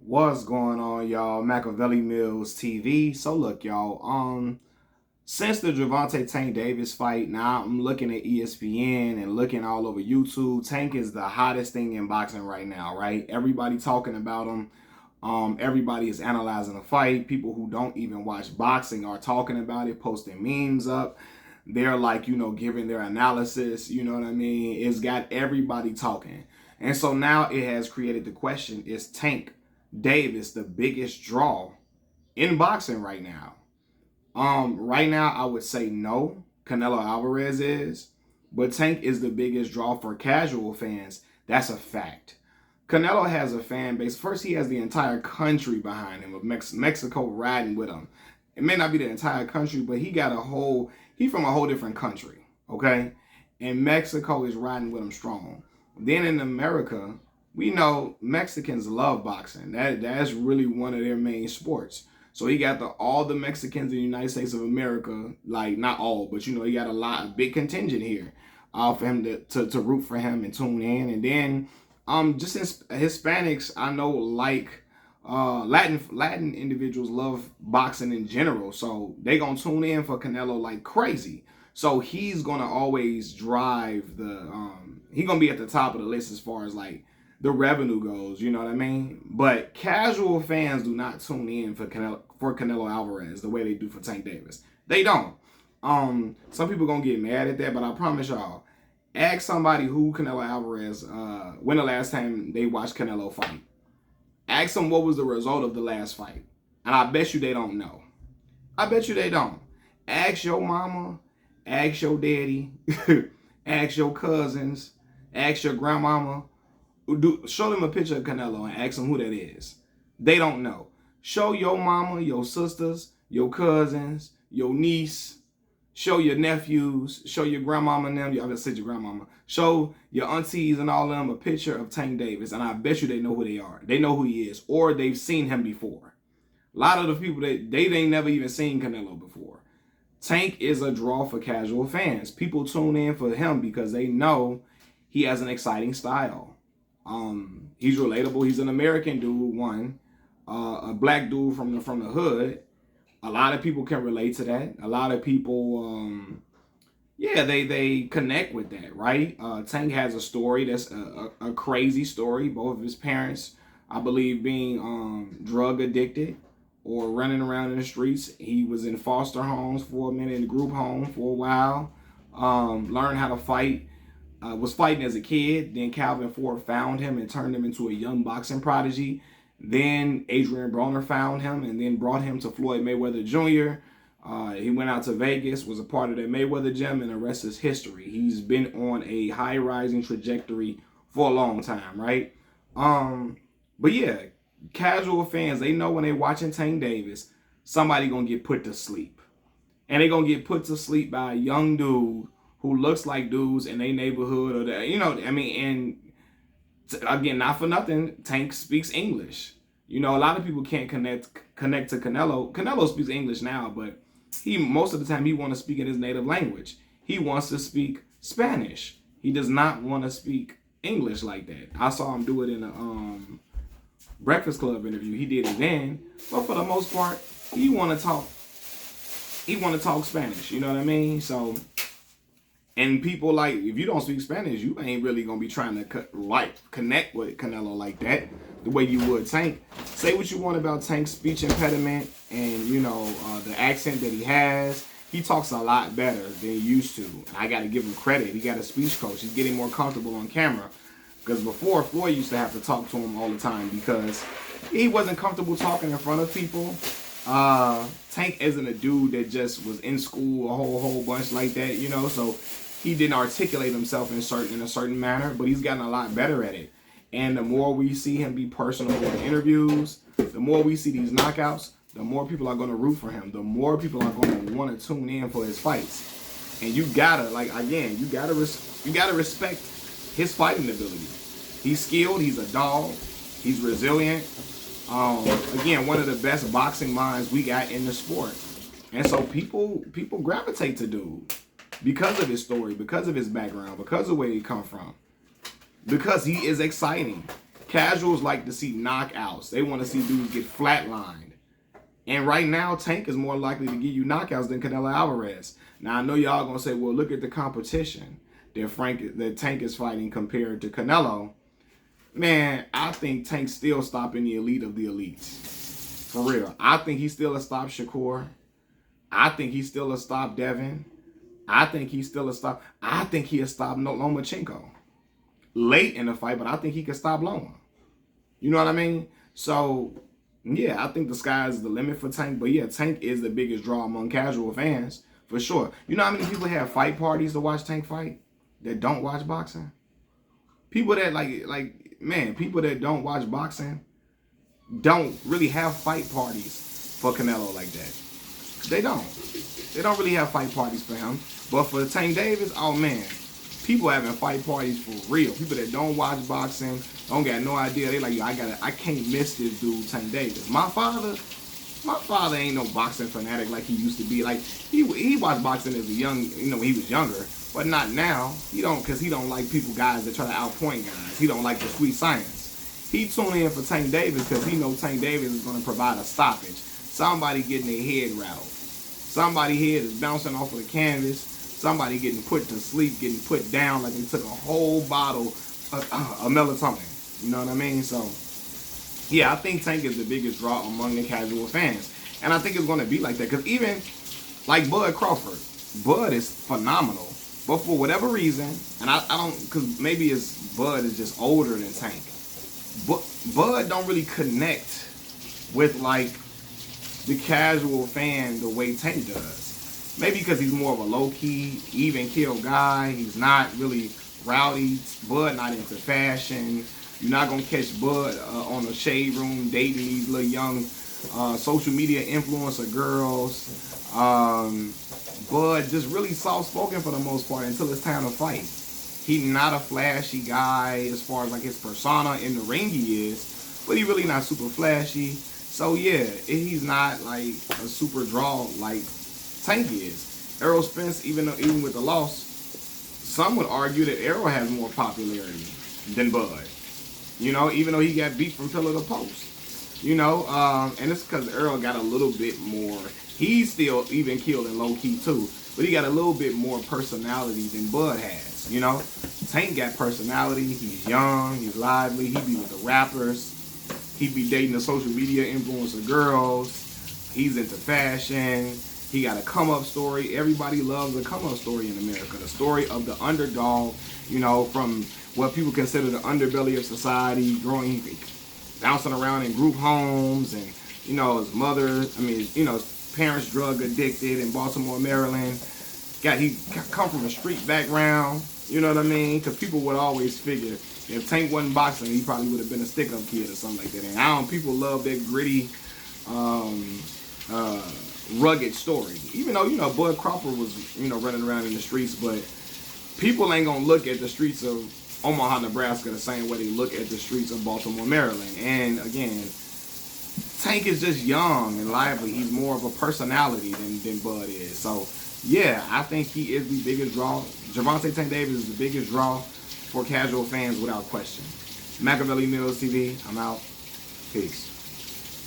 What's going on, y'all? Machiavelli Mills TV. So look, y'all. Since the Gervonta Tank Davis fight, now I'm looking at ESPN and looking all over YouTube. Tank is the hottest thing in boxing right now, right? Everybody talking about him. Everybody is analyzing the fight. People who don't even watch boxing are talking about it, posting memes up. They're like, giving their analysis. You know what I mean? It's got everybody talking. And so now it has created the question, is Tank Davis the biggest draw in boxing right now? Right now I would say no. Canelo Alvarez is, but Tank is the biggest draw for casual fans. That's a fact. Canelo has a fan base. First, he has the entire country behind him, of Mexico riding with him. It may not be the entire country, but he's from a whole different country, okay? And Mexico is riding with him strong. Then in America, we know Mexicans love boxing. That's really one of their main sports. So he got all the Mexicans in the United States of America, like not all, but he got a big contingent here for him to root for him and tune in. And then just Hispanics, I know, like Latin individuals love boxing in general, so they gonna tune in for Canelo like crazy. So he's gonna always drive he's gonna be at the top of the list as far as like the revenue goes, you know what I mean? But casual fans do not tune in for Canelo Alvarez the way they do for Tank Davis. They don't. Some people gonna get mad at that, but I promise y'all, ask somebody who Canelo Alvarez, when the last time they watched Canelo fight. Ask them what was the result of the last fight. And I bet you they don't know. I bet you they don't. Ask your mama, ask your daddy, ask your cousins, ask your grandmama. Show them a picture of Canelo and ask them who that is. They don't know. Show your mama, your sisters, your cousins, your niece, show your nephews, show your grandmama and them. Y'all just said your grandmama. Show your aunties and all of them a picture of Tank Davis, and I bet you they know who they are. They know who he is, or they've seen him before. A lot of the people they ain't never even seen Canelo before. Tank is a draw for casual fans. People tune in for him because they know he has an exciting style. He's relatable. He's an American dude, a black dude from the hood. A lot of people can relate to that. A lot of people, they connect with that, right? Tank has a story that's a crazy story. Both of his parents, I believe, being drug addicted or running around in the streets. He was in foster homes for a minute, in group home for a while. Learned how to fight. Was fighting as a kid. Then Calvin Ford found him and turned him into a young boxing prodigy. Then Adrian Broner found him and then brought him to Floyd Mayweather Jr. He went out to Vegas, was a part of that Mayweather gym, and the rest is history. He's been on a high rising trajectory for a long time, right? But yeah, casual fans, they know when they're watching Tank Davis, somebody gonna get put to sleep. And they gonna get put to sleep by a young dude who looks like dudes in their neighborhood, or that, and again, not for nothing, Tank speaks English. A lot of people can't connect to Canelo. Canelo speaks English now, but most of the time he wants to speak in his native language. He wants to speak Spanish. He does not want to speak English like that. I saw him do it in a Breakfast Club interview. He did it then, but for the most part, he want to talk Spanish. You know what I mean? So. And people, like, if you don't speak Spanish, you ain't really going to be trying to connect with Canelo like that, the way you would Tank. Say what you want about Tank's speech impediment and, the accent that he has. He talks a lot better than he used to. And I got to give him credit. He got a speech coach. He's getting more comfortable on camera. Because before, Floyd used to have to talk to him all the time because he wasn't comfortable talking in front of people. Tank isn't a dude that just was in school a whole bunch like that, so he didn't articulate himself in a certain manner, but he's gotten a lot better at it. And the more we see him be personable in interviews, the more we see these knockouts, the more people are going to root for him. The more people are going to want to tune in for his fights. And you gotta respect his fighting ability. He's skilled. He's a dog. He's resilient. Again, one of the best boxing minds we got in the sport. And so people gravitate to dude. Because of his story, because of his background, because of where he come from. Because he is exciting. Casuals like to see knockouts. They want to see dudes get flatlined. And right now, Tank is more likely to give you knockouts than Canelo Alvarez. Now, I know y'all going to say, well, look at the competition that Tank is fighting compared to Canelo. Man, I think Tank's still stopping the elite of the elites. For real. I think he still a stop Shakur. I think he still a stop Devin. I think he'll stop Lomachenko. Late in the fight, but I think he can stop Loma. You know what I mean? So, yeah, I think the sky is the limit for Tank. But, yeah, Tank is the biggest draw among casual fans, for sure. You know how many people have fight parties to watch Tank fight that don't watch boxing? People that, people that don't watch boxing don't really have fight parties for Canelo like that. They don't. They don't really have fight parties for him. But for Tank Davis, oh, man. People having fight parties for real. People that don't watch boxing, don't got no idea. They like, yo, I can't miss this dude, Tank Davis. My father ain't no boxing fanatic like he used to be. Like, he watched boxing as a young, when he was younger, but not now. Because he don't like guys that try to outpoint guys. He don't like the sweet science. He tuned in for Tank Davis because he knows Tank Davis is going to provide a stoppage. Somebody getting their head rattled. Somebody's head is bouncing off of the canvas. Somebody getting put to sleep, getting put down like they took a whole bottle of melatonin. You know what I mean? So, yeah, I think Tank is the biggest draw among the casual fans. And I think it's going to be like that. Because even like Bud Crawford, Bud is phenomenal. But for whatever reason, and I don't, because maybe Bud is just older than Tank. But Bud don't really connect with like the casual fan the way Tank does. Maybe because he's more of a low-key, even-kill guy. He's not really rowdy. Bud not into fashion. You're not going to catch Bud on the shade room dating these little young social media influencer girls. Bud just really soft-spoken for the most part until it's time to fight. He's not a flashy guy as far as like his persona in the ring he is, but he's really not super flashy. So yeah, he's not like a super draw like Tank is. Errol Spence, even with the loss, some would argue that Errol has more popularity than Bud. Even though he got beat from pillar to post. And it's because Errol got a little bit more. He's still even killed and low key too, but he got a little bit more personality than Bud has. Tank got personality. He's young. He's lively. He be with the rappers. He be dating the social media influencer girls. He's into fashion. He got a come-up story. Everybody loves a come-up story in America. The story of the underdog, from what people consider the underbelly of society, bouncing around in group homes, and, his parents drug addicted in Baltimore, Maryland. He come from a street background, you know what I mean? Because people would always figure if Tank wasn't boxing, he probably would have been a stick-up kid or something like that. And people love that gritty, rugged story. Even though, Bud Crawford was, running around in the streets, but people ain't gonna look at the streets of Omaha, Nebraska the same way they look at the streets of Baltimore, Maryland. And again, Tank is just young and lively. He's more of a personality than Bud is. So yeah, I think he is the biggest draw. Gervonta Tank Davis is the biggest draw for casual fans without question. Machiavelli Mills TV, I'm out. Peace.